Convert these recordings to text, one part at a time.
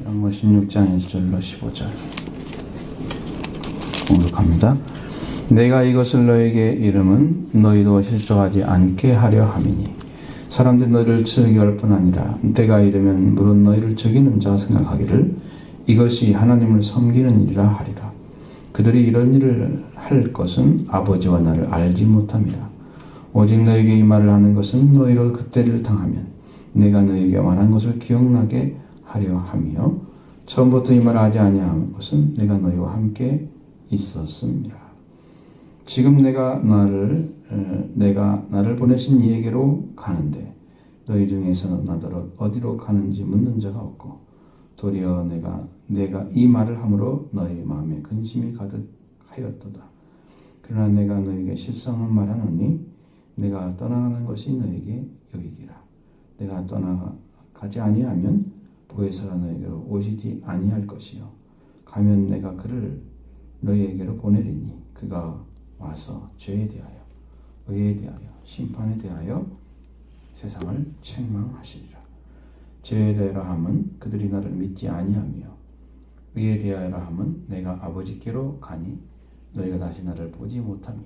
영어 16장 1절로 15절 공독합니다. 내가 이것을 너에게 이름은 너희도 실족하지 않게 하려 함이니 사람들이 너희를 즐겨할 뿐 아니라 때가 이르면 무릇 너희를 즐기는 자 생각하기를 이것이 하나님을 섬기는 일이라 하리라. 그들이 이런 일을 할 것은 아버지와 나를 알지 못함이라. 오직 너에게 이 말을 하는 것은 너희로 그때를 당하면 내가 너에게 말한 것을 기억나게 하려 함이요 처음부터 이 말을 하지 아니한 것은 내가 너희와 함께 있었음이라. 지금 내가 나를 보내신 이에게로 가는데 너희 중에서 나더러 어디로 가는지 묻는 자가 없고 도리어 내가 이 말을 함으로 너희 마음에 근심이 가득하였도다. 그러나 내가 너에게 실상을 말하노니 내가 떠나가는 것이 너에게 유익이라. 내가 떠나가지 아니하면 보혜사가 너에게로 오시지 아니할 것이요 가면 내가 그를 너희에게로 보내리니 그가 와서 죄에 대하여 의에 대하여 심판에 대하여 세상을 책망하시리라. 죄에 대하여 함은 그들이 나를 믿지 아니하며 의에 대하여 함은 내가 아버지께로 가니 너희가 다시 나를 보지 못하며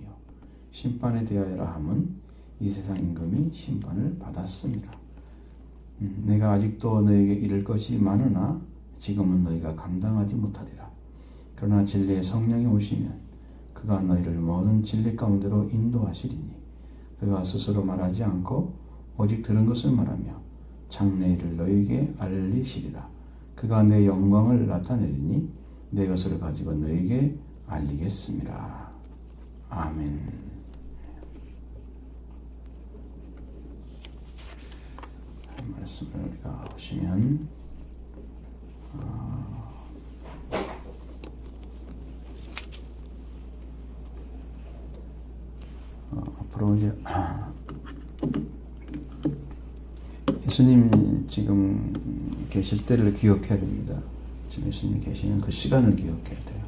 심판에 대하여 함은 이 세상 임금이 심판을 받았습니다. 내가 아직도 너에게 이를 것이 많으나 지금은 너희가 감당하지 못하리라. 그러나 진리의 성령이 오시면 그가 너희를 모든 진리 가운데로 인도하시리니 그가 스스로 말하지 않고 오직 들은 것을 말하며 장래 일을 너희에게 알리시리라. 그가 내 영광을 나타내리니 내 것을 가지고 너희에게 알리겠습니다. 아멘. 말씀을 우리가 보시면 앞으로 이제 예수님 지금 계실 때를 기억해야 됩니다. 지금 예수님이 계시는 그 시간을 기억해야 돼요.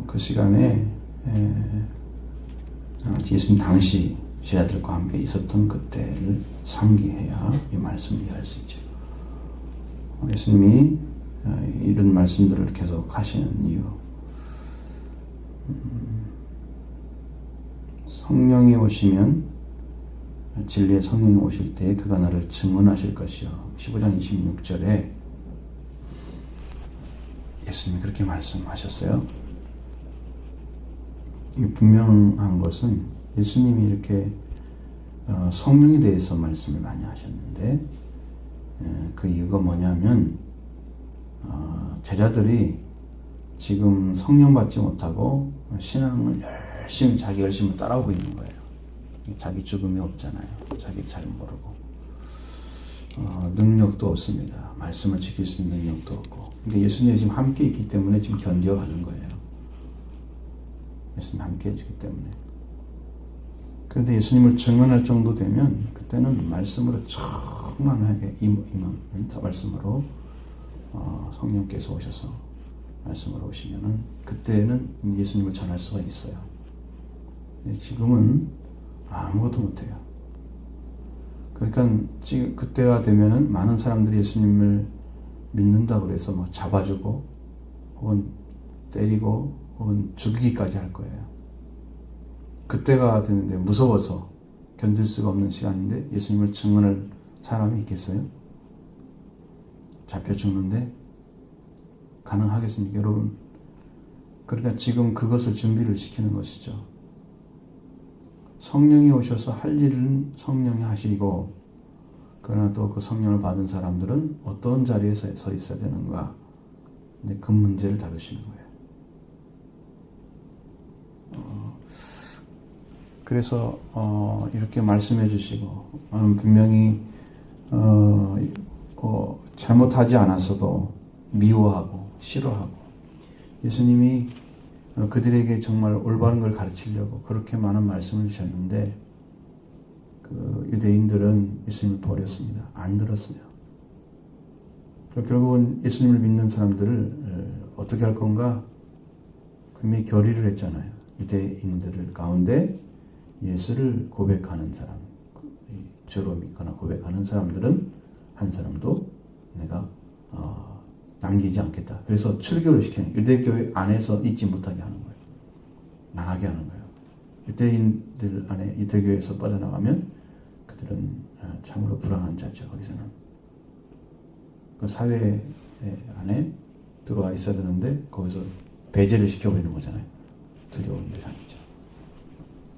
그 시간에 예수님 당시 제자들과 함께 있었던 그때를 상기해야 이 말씀을 이해할 수 있죠. 예수님이 이런 말씀들을 계속 하시는 이유, 성령이 오시면 진리의 성령이 오실 때 그가 나를 증언하실 것이요 15장 26절에 예수님이 그렇게 말씀하셨어요. 이게 분명한 것은 예수님이 이렇게 성령에 대해서 말씀을 많이 하셨는데 그 이유가 뭐냐면 제자들이 지금 성령 받지 못하고 신앙을 자기 열심히 따라오고 있는 거예요. 자기 죽음이 없잖아요. 자기 잘 모르고 능력도 없습니다. 말씀을 지킬 수 있는 능력도 없고. 근데 예수님이 지금 함께 있기 때문에 지금 견뎌가는 거예요. 예수님 함께 해주기 때문에. 그런데 예수님을 증언할 정도 되면 그때는 말씀으로 충만하게 말씀으로 성령께서 오셔서 말씀으로 오시면은 그때는 예수님을 전할 수가 있어요. 근데 지금은 아무것도 못해요. 그러니까 지금 그때가 되면은 많은 사람들이 예수님을 믿는다고 해서 막 잡아주고 혹은 때리고 혹은 죽이기까지 할 거예요. 그때가 되는데 무서워서 견딜 수가 없는 시간인데 예수님을 증언할 사람이 있겠어요? 잡혀 죽는데 가능하겠습니까, 여러분? 그러니까 지금 그것을 준비를 시키는 것이죠. 성령이 오셔서 할 일은 성령이 하시고 그러나 또 그 성령을 받은 사람들은 어떤 자리에 서 있어야 되는가, 그 문제를 다루시는 거예요. 그래서 이렇게 말씀해 주시고 분명히 잘못하지 않았어도 미워하고 싫어하고 예수님이 그들에게 정말 올바른 걸 가르치려고 그렇게 많은 말씀을 주셨는데 그 유대인들은 예수님을 버렸습니다. 안 들었어요. 결국은 예수님을 믿는 사람들을 어떻게 할 건가? 분명히 결의를 했잖아요. 유대인들 가운데 예수를 고백하는 사람, 주로 믿거나 고백하는 사람들은 한 사람도 내가 남기지 않겠다. 그래서 출교를 시키는 유대교회 안에서 있지 못하게 하는 거예요. 나가게 하는 거예요. 유대인들 안에 유대교회에서 빠져나가면 그들은 참으로 불안한 자죠. 거기서는 그 사회 안에 들어와 있어야 되는데 거기서 배제를 시켜버리는 거잖아요. 두려운 대상이죠.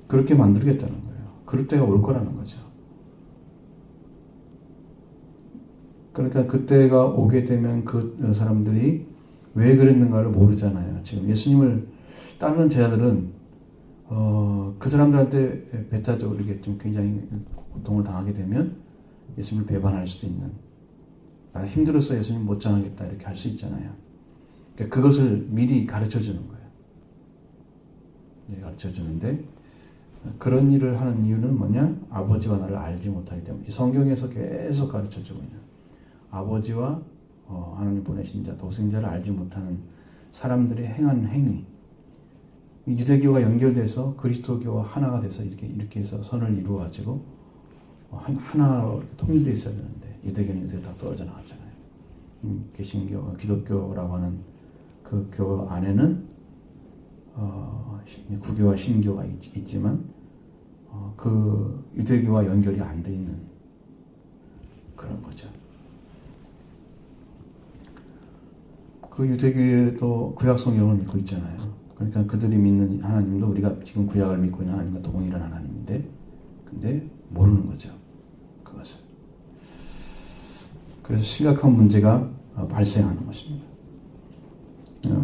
그렇게 만들겠다는 거예요. 그럴 때가 올 거라는 거죠. 그러니까 그때가 오게 되면 그 사람들이 왜 그랬는가를 모르잖아요. 지금 예수님을 따르는 제자들은 그 사람들한테 배타적으로 이렇게 좀 굉장히 고통을 당하게 되면 예수님을 배반할 수도 있는, 나 힘들어서 예수님 못 전하겠다 이렇게 할 수 있잖아요. 그러니까 그것을 미리 가르쳐 주는 거예요. 가르쳐 주는데 그런 일을 하는 이유는 뭐냐? 아버지와 나를 알지 못하기 때문에. 이 성경에서 계속 가르쳐 주고 있는 아버지와 하나님 보내신 자, 도생자를 알지 못하는 사람들이 행한 행위, 유대교가 연결돼서 그리스도교와 하나가 돼서 이렇게 해서 선을 이루어가지고 하나로 통일되어 있어야 되는데 유대교는 요새 다 떨어져 나갔잖아요. 개신교, 기독교라고 하는 그 교 안에는 구교와 신교가 있지만 그 유대교와 연결이 안 돼 있는 그런 거죠. 그 유대교도 구약 성경을 믿고 있잖아요. 그러니까 그들이 믿는 하나님도 우리가 지금 구약을 믿고 있는 하나님과 동일한 하나님인데, 근데 모르는 거죠. 그것을. 그래서 심각한 문제가 발생하는 것입니다.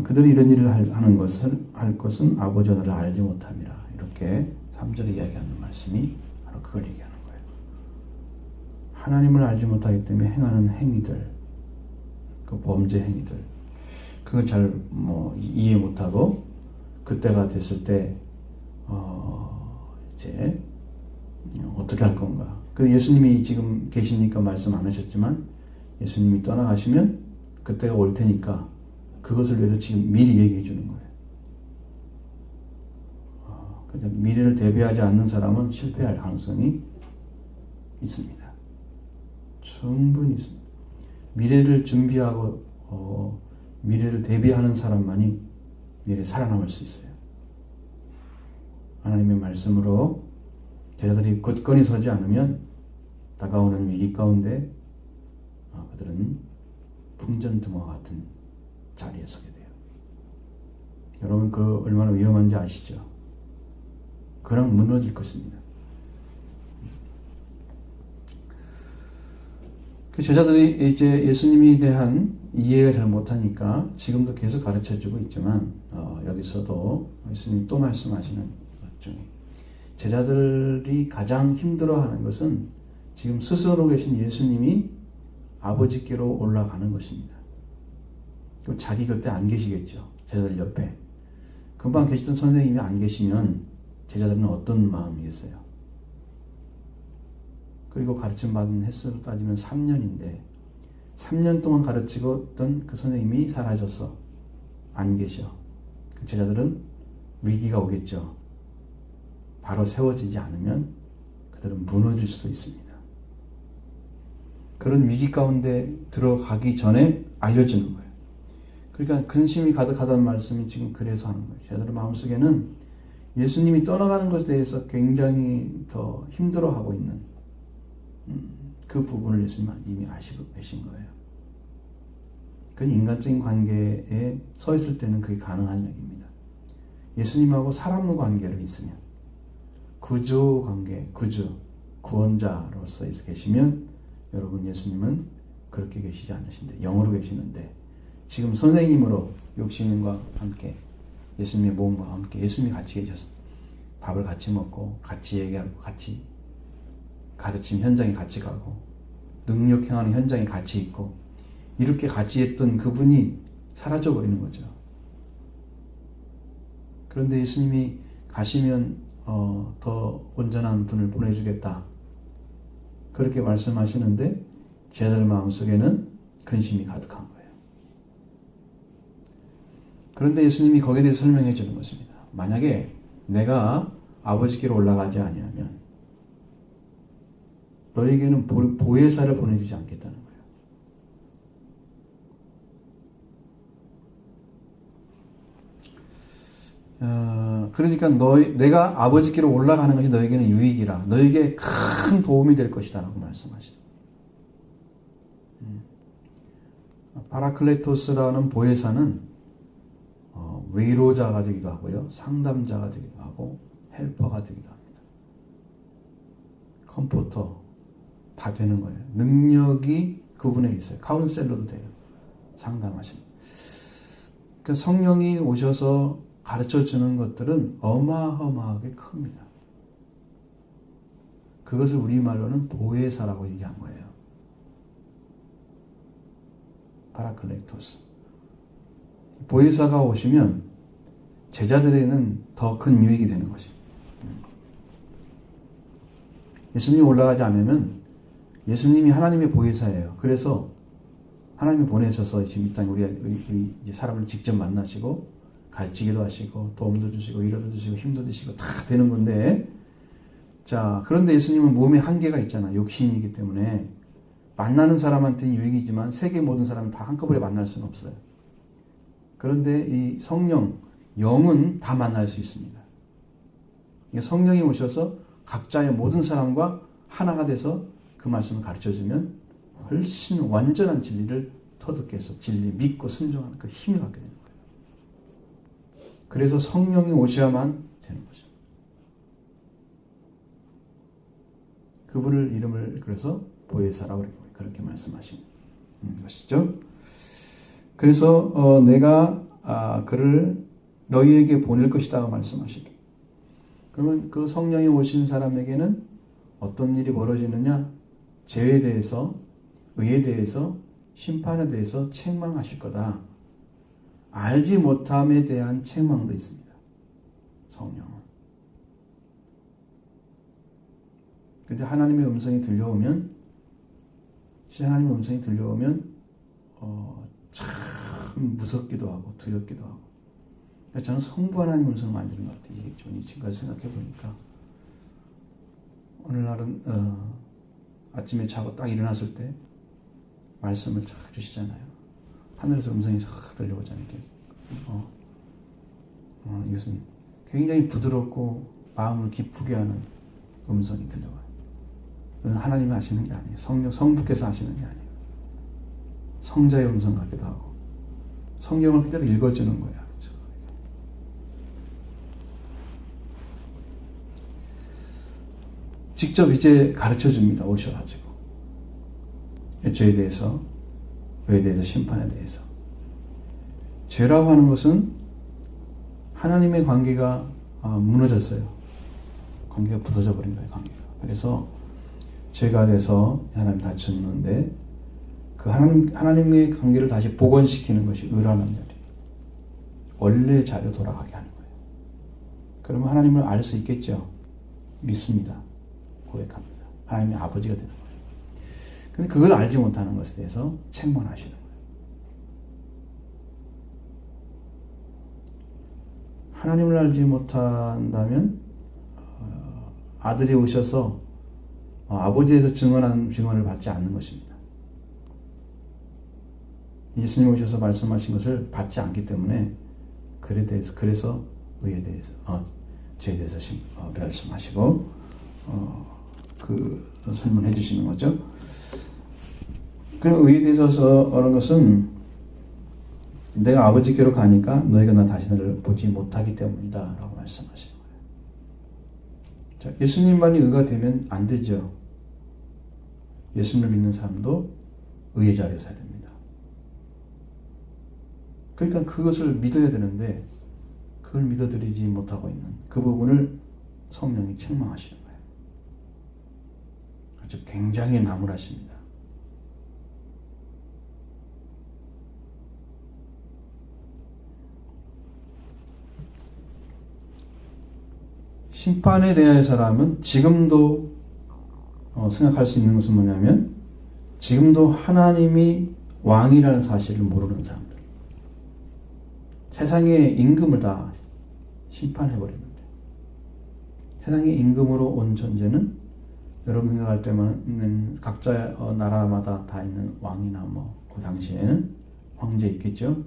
그들이 이런 일을 할 것은 아버지와 나를 알지 못함이라. 이렇게 3절에 이야기하는 말씀이 바로 그걸 얘기하는 거예요. 하나님을 알지 못하기 때문에 행하는 행위들, 그 범죄 행위들, 그걸 잘 이해 못하고 그때가 됐을 때 이제 어떻게 할 건가. 그 예수님이 지금 계시니까 말씀 안 하셨지만 예수님이 떠나가시면 그때가 올 테니까 그것을 위해서 지금 미리 얘기해 주는 거예요. 그러니까 미래를 대비하지 않는 사람은 실패할 가능성이 있습니다. 충분히 있습니다. 미래를 준비하고 미래를 대비하는 사람만이 미래에 살아남을 수 있어요. 하나님의 말씀으로 제자들이 굳건히 서지 않으면 다가오는 위기 가운데 그들은 풍전등화 같은 자리에 서게 돼요. 여러분 그 얼마나 위험한지 아시죠? 그냥 무너질 것입니다. 그 제자들이 이제 예수님에 대한 이해가 잘 못하니까 지금도 계속 가르쳐주고 있지만 여기서도 예수님이 또 말씀하시는 것 중에 제자들이 가장 힘들어하는 것은 지금 스스로 계신 예수님이 아버지께로 올라가는 것입니다. 자기 곁에 안 계시겠죠. 제자들 옆에. 금방 계시던 선생님이 안 계시면 제자들은 어떤 마음이겠어요? 그리고 가르침 받은 횟수로 따지면 3년인데 3년 동안 가르치고 있던 그 선생님이 사라졌어. 안 계셔. 그 제자들은 위기가 오겠죠. 바로 세워지지 않으면 그들은 무너질 수도 있습니다. 그런 위기 가운데 들어가기 전에 알려주는 거예요. 그러니까 근심이 가득하다는 말씀이 지금 그래서 하는 거예요. 제자들 마음속에는 예수님이 떠나가는 것에 대해서 굉장히 더 힘들어하고 있는 그 부분을 예수님은 이미 아시고 계신 거예요. 그 인간적인 관계에 서 있을 때는 그게 가능한 얘기입니다. 예수님하고 사람 관계로 있으면, 구주 관계, 구원자로서 계시면 여러분 예수님은 그렇게 계시지 않으신데 영으로 계시는데 지금 선생님으로 육신과 함께 예수님의 몸과 함께 예수님이 같이 계셨어요. 밥을 같이 먹고 같이 얘기하고 같이 가르침 현장에 같이 가고 능력 행하는 현장에 같이 있고 이렇게 같이 했던 그분이 사라져버리는 거죠. 그런데 예수님이 가시면 더 온전한 분을 보내주겠다. 그렇게 말씀하시는데 제자들 마음속에는 근심이 가득한 거예요. 그런데 예수님이 거기에 대해서 설명해 주는 것입니다. 만약에 내가 아버지께로 올라가지 아니하면 너에게는 보혜사를 보내주지 않겠다는 거예요. 그러니까 내가 아버지께로 올라가는 것이 너에게는 유익이라, 너에게 큰 도움이 될 것이다 라고 말씀하시죠. 파라클레토스라는 보혜사는 위로자가 되기도 하고요, 상담자가 되기도 하고 헬퍼가 되기도 합니다. 컴포터 다 되는 거예요. 능력이 그분에게 있어요. 카운셀러도 돼요. 상담하시는. 그러니까 성령이 오셔서 가르쳐주는 것들은 어마어마하게 큽니다. 그것을 우리말로는 보혜사라고 얘기한 거예요. 파라클레토스. 보혜사가 오시면 제자들에게는 더 큰 유익이 되는 것입니다. 예수님이 올라가지 않으면 예수님이 하나님의 보혜사예요. 그래서 하나님이 보내셔서 지금 이 땅에 우리 이제 사람을 직접 만나시고 가르치기도 하시고 도움도 주시고 위로도 주시고 힘도 주시고 다 되는 건데, 자, 그런데 예수님은 몸에 한계가 있잖아. 육신이기 때문에 만나는 사람한테는 유익이지만 세계 모든 사람을 다 한꺼번에 만날 수는 없어요. 그런데 이 성령, 영은 다 만날 수 있습니다. 성령이 오셔서 각자의 모든 사람과 하나가 돼서 그 말씀을 가르쳐주면 훨씬 완전한 진리를 터득해 서 진리 믿고 순종하는 그 힘을 갖게 되는 거예요. 그래서 성령이 오셔야만 되는 거죠. 그분을 이름을 그래서 보혜사라고 그렇게 말씀하신 것이죠. 그래서 내가 그를 너희에게 보낼 것이다 말씀하시죠. 그러면 그 성령이 오신 사람에게는 어떤 일이 벌어지느냐? 죄에 대해서, 의에 대해서, 심판에 대해서 책망하실 거다. 알지 못함에 대한 책망도 있습니다. 성령은. 근데 하나님의 음성이 들려오면, 진짜 하나님의 음성이 들려오면 참 무섭기도 하고 두렵기도 하고. 저는 성부 하나님 음성을 많이 들은 것 같아요. 이 지금까지 생각해 보니까. 어느 날은 아침에 자고 딱 일어났을 때 말씀을 쫙 주시잖아요. 하늘에서 음성이 쫙 들려오잖아요. 이것은 굉장히 부드럽고 마음을 기쁘게 하는 음성이 들려와요. 그건 하나님이 하시는 게 아니에요. 성부께서 하시는 게 아니에요. 성자의 음성 같기도 하고 성경을 그대로 읽어주는 거예요. 직접 이제 가르쳐 줍니다. 오셔가지고. 죄에 대해서, 의에 대해서, 심판에 대해서. 죄라고 하는 것은 하나님의 관계가 무너졌어요. 관계가 부서져 버린 거예요. 관계가. 그래서 죄가 돼서 하나님 다쳤는데 그 하나님의 관계를 다시 복원시키는 것이 의라는 자리. 원래 자리로 돌아가게 하는 거예요. 그러면 하나님을 알 수 있겠죠. 믿습니다. 고백합니다. 하나님의 아버지가 되는 거예요. 근데 그걸 알지 못하는 것에 대해서 책망하시는 거예요. 하나님을 알지 못한다면 아들이 오셔서 아버지에서 증언한 증언을 받지 않는 것입니다. 예수님 오셔서 말씀하신 것을 받지 않기 때문에 그래서 의에 대해서 죄에 대해서 말씀하시고 그 설문해 주시는 거죠. 그럼 의에 대해서 하는 것은 내가 아버지께로 가니까 너희가 나 자신을 보지 못하기 때문이다 라고 말씀하시는 거예요. 자, 예수님만이 의가 되면 안 되죠. 예수님을 믿는 사람도 의의 자리에 서야 됩니다. 그러니까 그것을 믿어야 되는데 그걸 믿어드리지 못하고 있는 그 부분을 성령이 책망하시는 거예요. 아주 굉장히 나무라십니다. 심판에 대한 사람은 지금도 생각할 수 있는 것은 뭐냐면 지금도 하나님이 왕이라는 사실을 모르는 사람들. 세상의 임금을 다 심판해버리는데 세상의 임금으로 온 존재는 여러분 생각할 때는 각자 나라마다 다 있는 왕이나 그 당시에는 황제 있겠죠.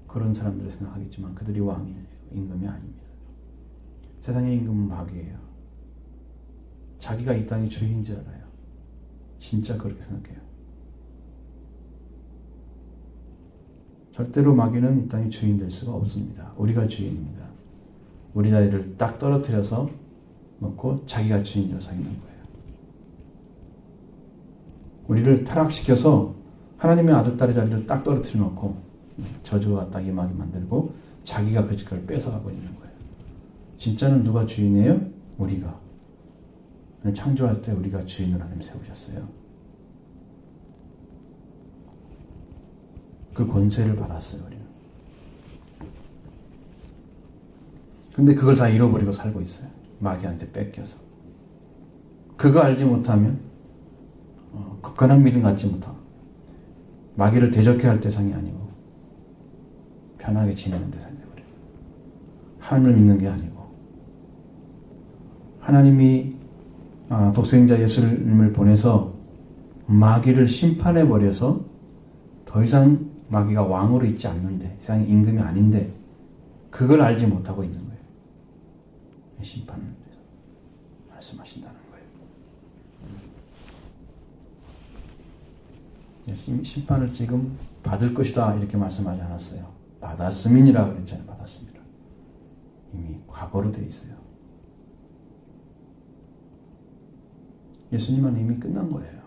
그런 사람들을 생각하겠지만 그들이 왕이에요. 임금이 아닙니다. 세상의 임금은 마귀예요. 자기가 이 땅의 주인인 줄 알아요. 진짜 그렇게 생각해요. 절대로 마귀는 이 땅의 주인 될 수가 없습니다. 우리가 주인입니다. 우리 자리를 딱 떨어뜨려서 놓고 자기가 주인으로 서 있는 거예요. 우리를 타락시켜서 하나님의 아들, 딸의 자리를 딱 떨어뜨려 놓고 저주가 딱 임하게 만들고 자기가 그 직을 뺏어가고 있는 거예요. 진짜는 누가 주인이에요? 우리가. 창조할 때 우리가 주인으로 하나님 세우셨어요. 그 권세를 받았어요, 우리는. 근데 그걸 다 잃어버리고 살고 있어요. 마귀한테 뺏겨서. 그거 알지 못하면 굳건한 믿음 갖지 못하고 마귀를 대적해야 할 대상이 아니고 편하게 지내는 대상이 되어버려요. 하나님을 믿는 게 아니고 하나님이 독생자 예수님을 보내서 마귀를 심판해버려서 더 이상 마귀가 왕으로 있지 않는데 세상의 임금이 아닌데 그걸 알지 못하고 있는 거예요. 심판을 말씀하신다는 거예요. 심판을 지금 받을 것이다 이렇게 말씀하지 않았어요. 받았음이니라 그랬잖아요. 받았습니다. 이미 과거로 되어 있어요. 예수님 안에 이미 끝난 거예요.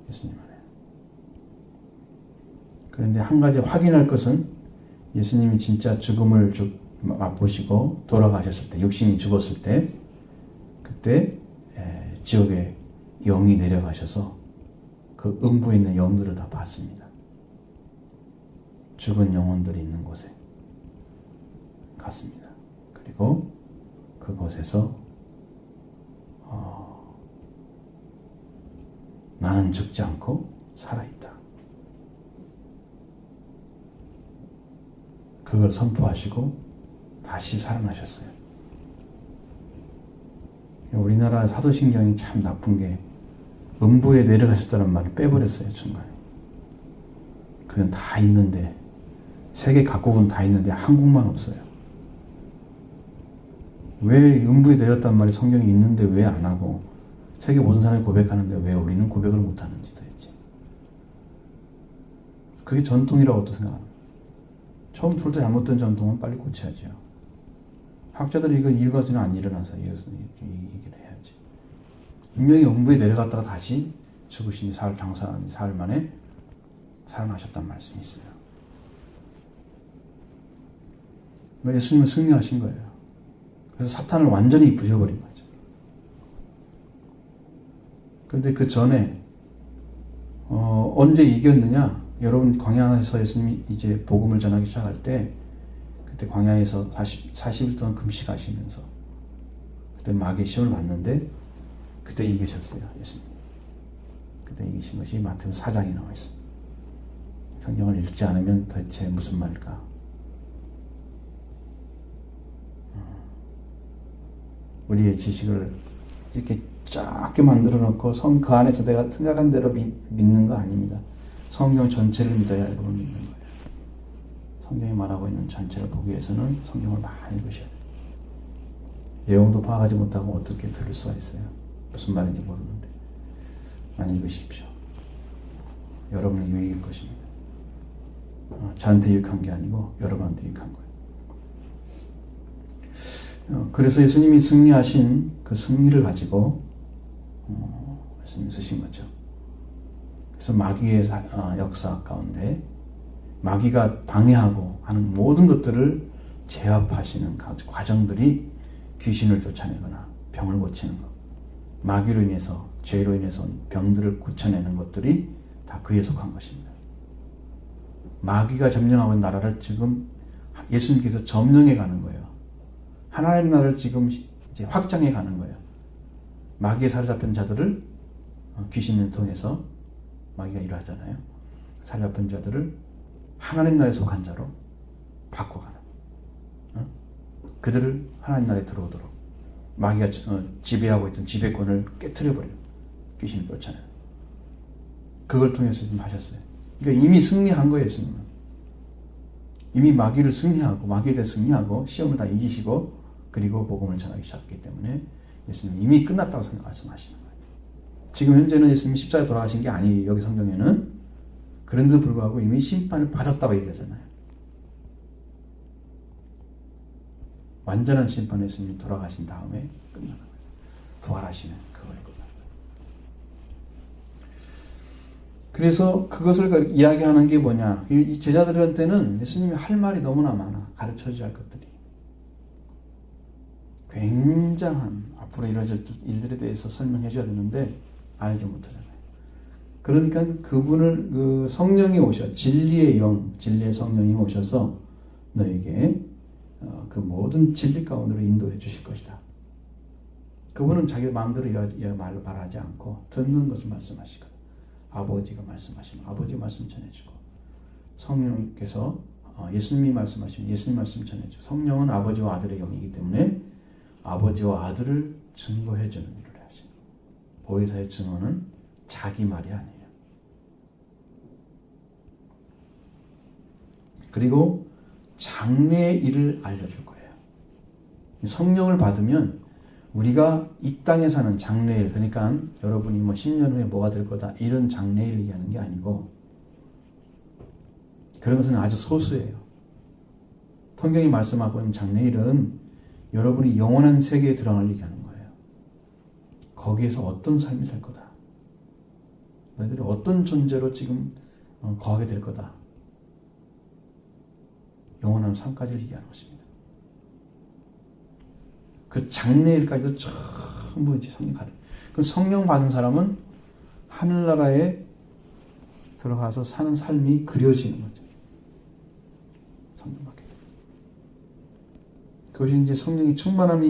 예수님 안에. 그런데 한 가지 확인할 것은 예수님이 진짜 죽음을 맛보시고 돌아가셨을 때, 육신이 죽었을 때, 그때 지옥에 영이 내려가셔서 그 음부에 있는 영들을 다 봤습니다. 죽은 영혼들이 있는 곳에 갔습니다. 그리고 그곳에서 나는 죽지 않고 살아있다. 그걸 선포하시고 다시 살아나셨어요. 우리나라 사도신경이 참 나쁜 게 음부에 내려가셨다는 말을 빼버렸어요. 중간에. 그건 다 있는데 세계 각국은 다 있는데 한국만 없어요. 왜 음부에 내렸단 말이 성경에 있는데 왜 안 하고 세계 모든 사람이 고백하는데 왜 우리는 고백을 못하는지 도대체. 그게 전통이라고 또 생각합니다. 처음부터 잘못된 전통은 빨리 고쳐야죠. 학자들이 이거 이유가지는 안 일어나서 이것은 얘기를 해야지. 분명히 음부에 내려갔다가 다시 죽으시니 사흘 만에 살아나셨단 말씀이 있어요. 예수님은 승리하신 거예요. 그래서 사탄을 완전히 부셔버린 거죠. 그런데 그 전에 언제 이겼느냐? 여러분 광야에서 예수님이 이제 복음을 전하기 시작할 때 그때 광야에서 40일 동안 금식하시면서 그때 마귀의 시험을 받는데 그때 이기셨어요. 예수님. 그때 이기신 것이 마태복음 4장에 나와 있습니다. 성경을 읽지 않으면 대체 무슨 말일까? 우리의 지식을 이렇게 작게 만들어 놓고 그 안에서 내가 생각한 대로 믿는 거 아닙니다. 성경 전체를 믿어야 여러분 믿는 거예요. 성경이 말하고 있는 전체를 보기 위해서는 성경을 많이 읽으셔야 돼요. 내용도 파악하지 못하고 어떻게 들을 수가 있어요. 무슨 말인지 모르는데 많이 읽으십시오. 여러분의 유익일 것입니다. 저한테 유익한 게 아니고 여러분한테 유익한 거예요. 그래서 예수님이 승리하신 그 승리를 가지고 말씀을 쓰신 거죠. 그래서 마귀의 역사 가운데 마귀가 방해하고 하는 모든 것들을 제압하시는 과정들이 귀신을 쫓아내거나 병을 고치는 것, 마귀로 인해서 죄로 인해서 병들을 고쳐내는 것들이 다 그에 속한 것입니다. 마귀가 점령하고 있는 나라를 지금 예수님께서 점령해 가는 거예요. 하나님 나라를 지금 이제 확장해 가는 거예요. 마귀에 사로잡힌 자들을 귀신을 통해서 마귀가 일하잖아요. 사로잡힌 자들을 하나님 나라에 속한 자로 바꿔가는 그들을 하나님 나라에 들어오도록 마귀가 지배하고 있던 지배권을 깨트려버려요. 귀신을 쫓아내요. 그걸 통해서 지금 하셨어요. 그러니까 이미 승리한 거예요. 예수님은. 이미 마귀를 승리하고 마귀에 대해 승리하고 시험을 다 이기시고 그리고 복음을 전하기 시작했기 때문에 예수님은 이미 끝났다고 말씀하시는 거예요. 지금 현재는 예수님이 십자가에 돌아가신 게 아니에요. 여기 성경에는. 그런데도 불구하고 이미 심판을 받았다고 얘기하잖아요. 완전한 심판에 예수님이 돌아가신 다음에 끝나는 거예요. 부활하시는 그거에 끝나는 거예요. 그래서 그것을 이야기하는 게 뭐냐. 이 제자들한테는 예수님이 할 말이 너무나 많아. 가르쳐줘야 할 것들이. 굉장한 앞으로 이루어질 일들에 대해서 설명해 줘야 되는데 알지 못하잖아요. 그러니까 그분을 그 성령이 오셔 진리의 영, 진리의 성령이 오셔서 너에게 그 모든 진리 가운데로 인도해 주실 것이다. 그분은 자기 마음대로 말하지 않고 듣는 것을 말씀하시거든. 아버지가 말씀하시면 아버지 말씀 전해주고 성령께서 예수님이 말씀하시면 예수님 말씀 전해주고 성령은 아버지와 아들의 영이기 때문에 아버지와 아들을 증거해 주는 일을 하시는 보혜사의 증언은 자기 말이 아니에요. 그리고 장래의 일을 알려줄 거예요. 성령을 받으면 우리가 이 땅에 사는 장래일, 그러니까 여러분이 뭐 10년 후에 뭐가 될 거다 이런 장래일을 얘기하는 게 아니고 그런 것은 아주 소수예요. 성경이 말씀하고 있는 장래일은 여러분이 영원한 세계에 들어갈 얘기하는 거예요. 거기에서 어떤 삶이 살 거다. 너희들이 어떤 존재로 지금 거하게 될 거다. 영원한 삶까지를 얘기하는 것입니다. 그 장래일까지도 전부 이제 성령 가르쳐. 그 성령 받은 사람은 하늘나라에 들어가서 사는 삶이 그려지는 거죠. 성령 받게 돼. 그것이 이제 성령의 충만함이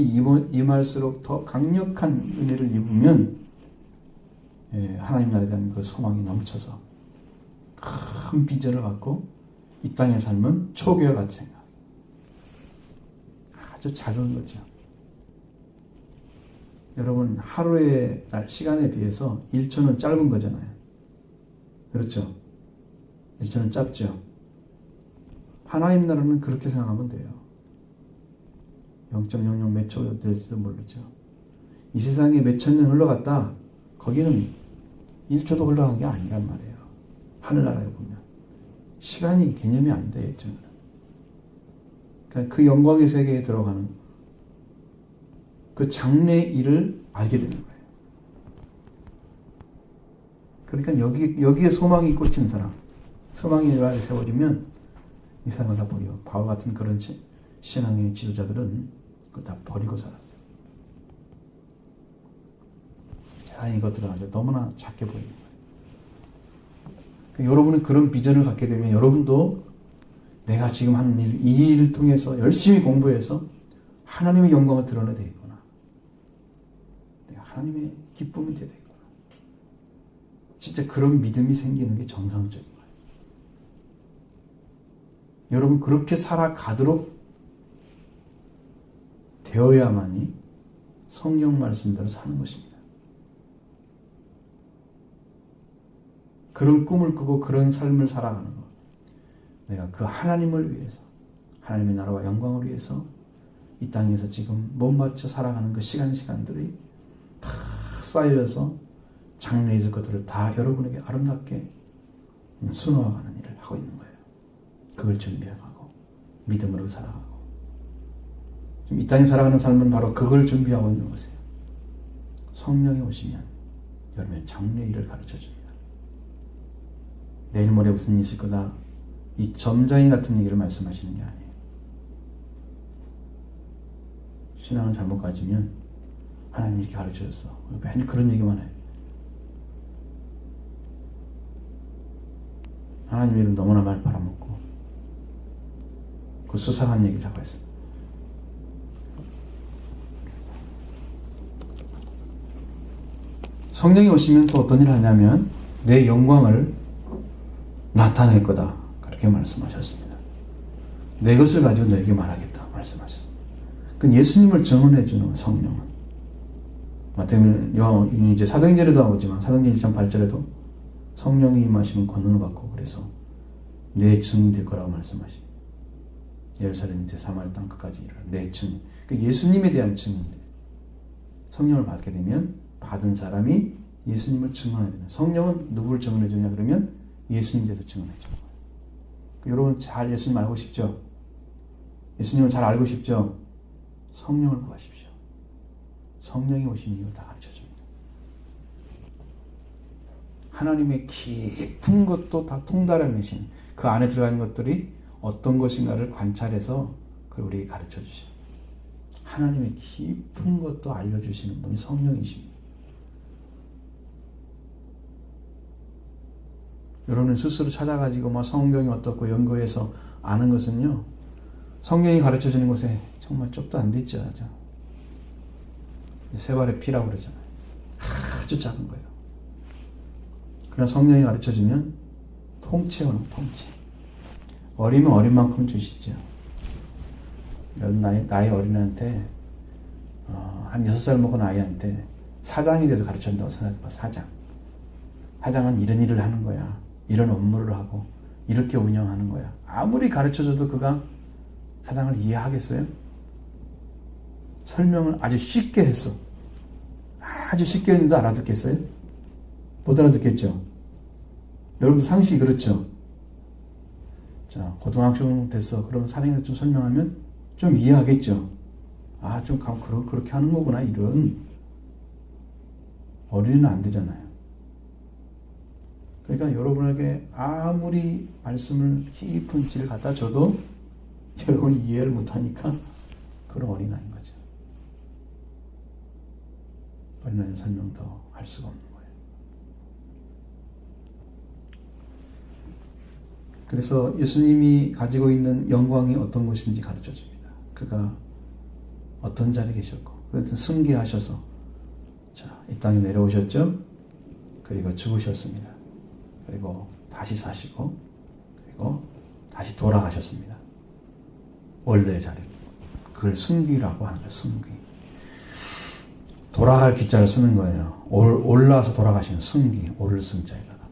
임할수록 더 강력한 은혜를 입으면 하나님 나라에 대한 그 소망이 넘쳐서 큰 비전을 갖고 이 땅의 삶은 초기와 같이 생각. 아주 작은 거죠. 여러분 하루의 시간에 비해서 1초는 짧은 거잖아요. 그렇죠? 1초는 짧죠. 하나님 나라는 그렇게 생각하면 돼요. 0.00 몇 초 될지도 모르죠. 이 세상에 몇천 년 흘러갔다. 거기는 1초도 흘러간 게 아니란 말이에요. 하늘나라에 보면. 시간이 개념이 안 돼요. 그러니까 그 영광의 세계에 들어가는 그 장래의 일을 알게 되는 거예요. 그러니까 여기에 소망이 꽂힌 사람, 소망이 내 안에 세워지면 이 사람을 다 버려. 바울 같은 그런 신앙의 지도자들은 그걸 다 버리고 살았어요. 세상에 이것들은 아주 너무나 작게 보이는 거예요. 그러니까 여러분은 그런 비전을 갖게 되면 여러분도 내가 지금 하는 일, 이 일을 통해서 열심히 공부해서 하나님의 영광을 드러내야 되겠구나. 내가 하나님의 기쁨이 되야 되겠구나. 진짜 그런 믿음이 생기는 게 정상적인 거예요. 여러분 그렇게 살아가도록 되어야만이 성경 말씀대로 사는 것입니다. 그런 꿈을 꾸고 그런 삶을 살아가는 것. 내가 그 하나님을 위해서, 하나님의 나라와 영광을 위해서 이 땅에서 지금 못 맞춰 살아가는 그 시간들이 다 쌓여서 장래에 있을 것들을 다 여러분에게 아름답게 수놓아가는 일을 하고 있는 거예요. 그걸 준비해가고 믿음으로 살아가고 지금 이 땅에 살아가는 삶은 바로 그걸 준비하고 있는 것이에요. 성령이 오시면 여러분의 장래 일을 가르쳐줍니다. 내일 모레 무슨 일이 있을 거다. 이 점장이 같은 얘기를 말씀하시는 게 아니에요. 신앙을 잘못 가지면 하나님 이렇게 가르쳐줬어. 매일 그런 얘기만 해요. 하나님 이름 너무나 많이 팔아먹고 그 수상한 얘기를 하고 있어요. 성령이 오시면 또 어떤 일을 하냐면 내 영광을 나타낼 거다. 그렇게 말씀하셨습니다. 내 것을 가지고 너에게 말하겠다. 말씀하셨습니다. 그 예수님을 증언해 주는 성령은 마태복음 이제 사도행전에도 나오지만 사도행전 1장 8절에도 성령이 임하시면 권능을 받고 그래서 내 증인이 될 거라고 말씀하십니다. 예루살렘 사마리아 땅 끝까지 이르러 내 증인. 그러니까 예수님에 대한 증인인데 성령을 받게 되면 받은 사람이 예수님을 증언해야 되는. 성령은 누구를 증언해 주냐 그러면 예수님에 대해서 증언해 주는 거예요. 여러분 잘 예수님 알고 싶죠? 예수님을 잘 알고 싶죠? 성령을 구하십시오. 성령이 오시는 이유 다 가르쳐 줍니다. 하나님의 깊은 것도 다 통달해내신 그 안에 들어가는 것들이 어떤 것인가를 관찰해서 그걸 우리에게 가르쳐 주시는 하나님의 깊은 것도 알려주시는 분이 성령이십니다. 여러분은 스스로 찾아가지고 성경이 어떻고 연구해서 아는 것은요, 성령이 가르쳐 주는 것에 정말 쪽도 안 됐죠. 세 발의 피라고 그러잖아요. 아주 작은 거예요. 그러나 성령이 가르쳐 주면 통째로는 통째. 어리면 어린 만큼 주시죠. 여러분 나이 어린애한테 한 6살 먹은 아이한테 사장이 돼서 가르쳐준다고 생각해봐. 사장은 이런 일을 하는 거야. 이런 업무를 하고 이렇게 운영하는 거야. 아무리 가르쳐줘도 그가 사장을 이해하겠어요? 설명을 아주 쉽게 했어. 아주 쉽게 했는데 알아듣겠어요? 못 알아듣겠죠? 여러분도 상식이 그렇죠? 자, 고등학생 됐어. 그러면 사장님한테 좀 설명하면 좀 이해하겠죠? 좀 그렇게 하는 거구나. 이런. 어린이는 안 되잖아요. 그러니까 여러분에게 아무리 말씀을 깊은 지를 갖다 줘도 여러분이 이해를 못하니까 그런 어린아이인 거죠. 어린아이는 설명 더 할 수가 없는 거예요. 그래서 예수님이 가지고 있는 영광이 어떤 것인지 가르쳐 줍니다. 그가 어떤 자리에 계셨고, 그것은 승계하셔서 이 땅에 내려오셨죠. 그리고 죽으셨습니다. 그리고 다시 사시고, 그리고 다시 돌아가셨습니다. 원래 자리. 그걸 승기라고 하는 거예요. 승기. 돌아갈 기자를 쓰는 거예요. 올라와서 돌아가시는 승기. 오를 승자에다가.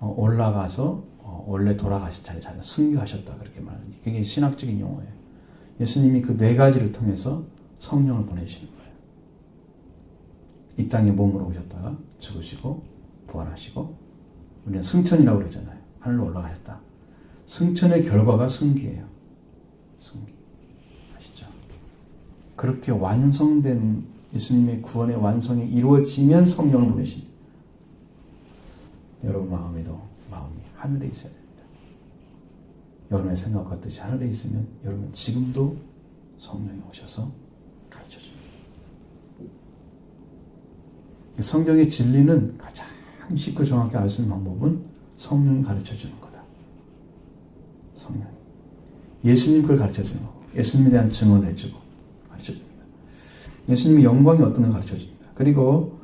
올라가서 원래 돌아가신 자리에 승기하셨다. 그렇게 말하는 게 굉장히 신학적인 용어예요. 예수님이 그 네 가지를 통해서 성령을 보내시는 거예요. 이 땅에 몸으로 오셨다가 죽으시고 부활하시고, 우리는 승천이라고 그러잖아요. 하늘로 올라가셨다. 승천의 결과가 승기예요. 승기. 아시죠? 그렇게 완성된 예수님의 구원의 완성이 이루어지면 성령을 보내십니다. 여러분 마음이 하늘에 있어야 됩니다. 여러분의 생각 같듯이 하늘에 있으면 여러분 지금도 성령이 오셔서 가르쳐 줍니다. 성경의 진리는 가장 쉽고 정확히 알 수 있는 방법은 성령이 가르쳐 주는 거다. 성령이. 예수님 그걸 가르쳐 주는 거고, 예수님에 대한 증언을 해주고 가르쳐 줍니다. 예수님의 영광이 어떤 걸 가르쳐 줍니다. 그리고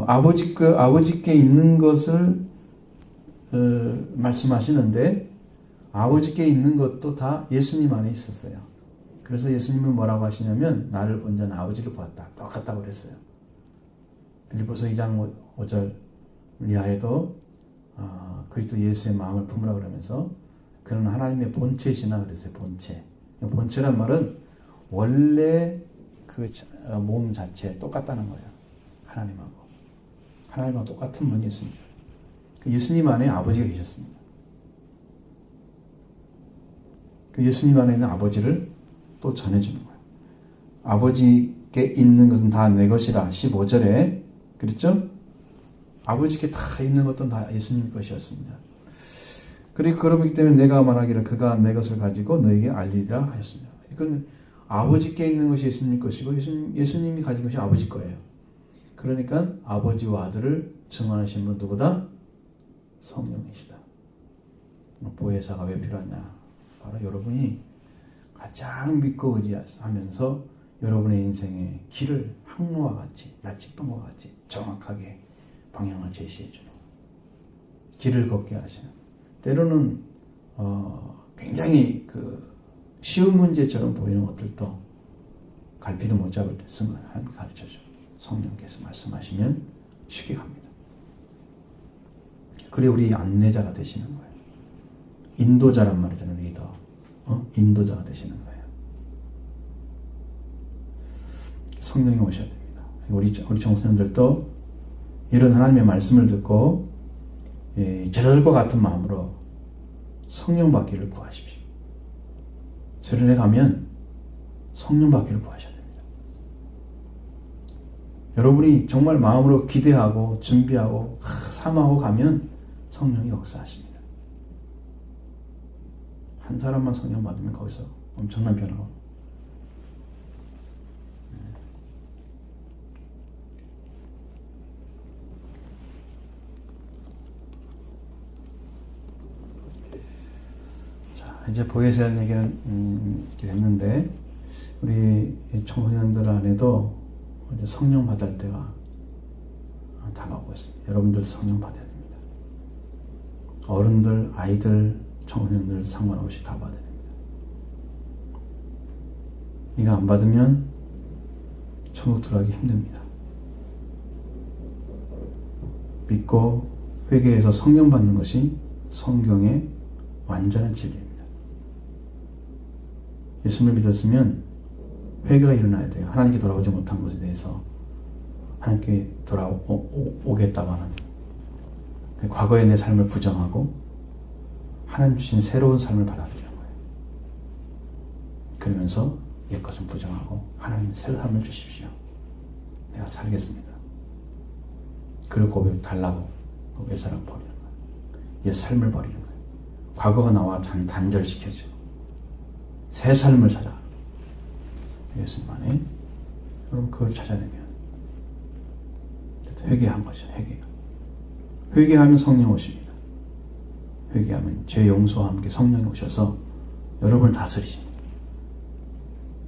아버지께 있는 것을 말씀하시는데, 아버지께 있는 것도 다 예수님 안에 있었어요. 그래서 예수님은 뭐라고 하시냐면, 나를 본 자는 아버지를 보았다. 똑같다고 그랬어요. 빌립보서 2장 5절 이하에도 그리스도 예수의 마음을 품으라 그러면서 그는 하나님의 본체시나 그랬어요. 본체. 본체란 말은 원래 그 몸 자체 똑같다는 거예요. 하나님하고 똑같은 분이 예수님. 그 예수님 안에 아버지가 계셨습니다. 그 예수님 안에 있는 아버지를 또 전해주는 거예요. 아버지께 있는 것은 다 내 것이라 15절에 그랬죠? 아버지께 다 있는 것도 다 예수님 것이었습니다. 그리고 그러기 때문에 내가 말하기를 그가 내 것을 가지고 너에게 알리리라 하였습니다. 이건 아버지께 있는 것이 예수님 것이고 예수님이 가진 것이 아버지 거예요. 그러니까 아버지와 아들을 증언하신 분 누구다? 성령이시다. 보혜사가 왜 필요하냐? 바로 여러분이 가장 믿고 의지하면서 여러분의 인생의 길을 항로와 같이, 나침반과 같이 정확하게 방향을 제시해주는, 길을 걷게 하시는, 때로는 굉장히 쉬운 문제처럼 보이는 것들도 갈피를 못 잡을 때 순간 하나님 가르쳐줘. 성령께서 말씀하시면 쉽게 갑니다. 그래 우리 안내자가 되시는 거예요. 인도자란 말이잖아요. 리더. 인도자가 되시는 거예요. 성령이 오셔야 됩니다. 우리 청소년들도 이런 하나님의 말씀을 듣고 제자들과 같은 마음으로 성령 받기를 구하십시오. 수련회 가면 성령 받기를 구하셔야 됩니다. 여러분이 정말 마음으로 기대하고 준비하고 사모하고 가면 성령이 역사하십니다. 한 사람만 성령 받으면 거기서 엄청난 변화가 옵니다. 이제 보혜사에 대한 얘기는 이렇게 됐는데, 우리 청소년들 안에도 이제 성령 받을 때가 다가오고 있습니다. 여러분들도 성령 받아야 됩니다. 어른들, 아이들, 청소년들 상관없이 다 받아야 됩니다. 이거 안 받으면 천국 들어가기 힘듭니다. 믿고 회개해서 성령 받는 것이 성경의 완전한 진리입니다. 예수님을 믿었으면 회개가 일어나야 돼요. 하나님께 돌아오지 못한 것에 대해서 하나님께 돌아오겠다고 하는, 과거의 내 삶을 부정하고 하나님 주신 새로운 삶을 받아들이는 거예요. 그러면서 옛것은 부정하고 하나님 새로운 삶을 주십시오. 내가 살겠습니다. 그걸 고백 달라고 옛사람 버리는 거예요. 옛 삶을 버리는 거예요. 과거가 나와 단절시켜져. 새 삶을 찾아. 예수님 안에. 여러분 그걸 찾아내면 회개한 거죠. 회개하면 성령 오십니다. 회개하면 죄 용서와 함께 성령이 오셔서 여러분을 다스리십니다.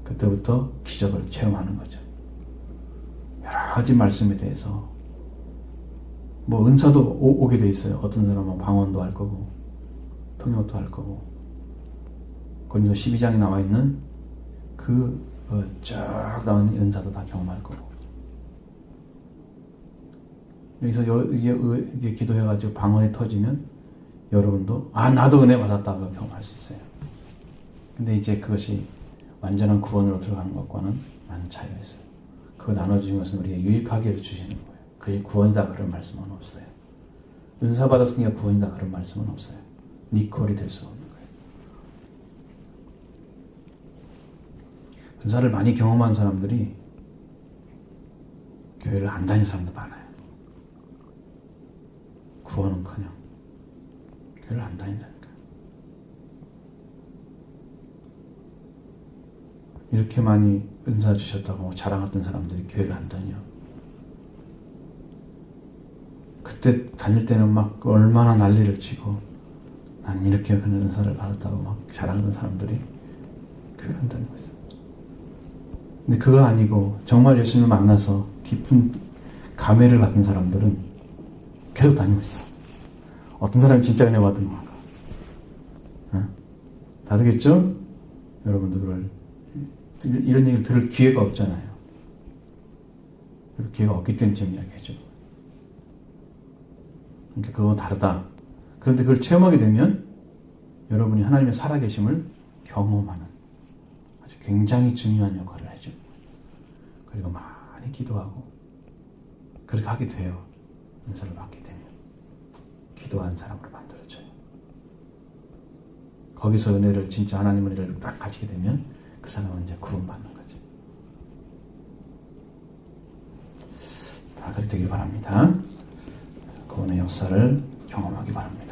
그때부터 기적을 체험하는 거죠. 여러 가지 말씀에 대해서 은사도 오게 돼 있어요. 어떤 사람은 방언도 할 거고 통역도 할 거고, 고린도 12장에 나와 있는 쫙 나온 은사도 다 경험할 거고, 여기서 이게 기도해가지고 방언이 터지면 여러분도 나도 은혜 받았다고 경험할 수 있어요. 근데 이제 그것이 완전한 구원으로 들어가는 것과는 많은 차이가 있어요. 그걸 나눠주신 것은 우리가 유익하게 해서 주시는 거예요. 그게 구원이다 그런 말씀은 없어요. 은사 받았으니까 구원이다 그런 말씀은 없어요. 니콜이 될 수 없는 거예요. 은사를 많이 경험한 사람들이 교회를 안 다니는 사람도 많아요. 구원은커녕 교회를 안 다닌다니까요. 이렇게 많이 은사 주셨다고 자랑했던 사람들이 교회를 안 다녀. 그때 다닐 때는 막 얼마나 난리를 치고 나는 이렇게 그런 은사를 받았다고 막 자랑하는 사람들이 교회를 안 다니고 있어요. 근데 그거 아니고 정말 예수님을 만나서 깊은 감회를 받은 사람들은 계속 다니고 있어. 어떤 사람이 진짜 은혜 받은 건가? 다르겠죠? 여러분도 이런 얘기를 들을 기회가 없잖아요. 기회가 없기 때문에 지금 이야기해줘. 그러니까 그건 다르다. 그런데 그걸 체험하게 되면 여러분이 하나님의 살아계심을 경험하는 아주 굉장히 중요한 역할을 해줘. 그리고 많이 기도하고 그렇게 하게 돼요. 은사를 받게 되면 기도하는 사람으로 만들어줘요. 거기서 은혜를, 진짜 하나님 은혜를 딱 가지게 되면 그 사람은 이제 구원받는 거죠. 다 그렇게 되길 바랍니다. 구원의 역사를 경험하기 바랍니다.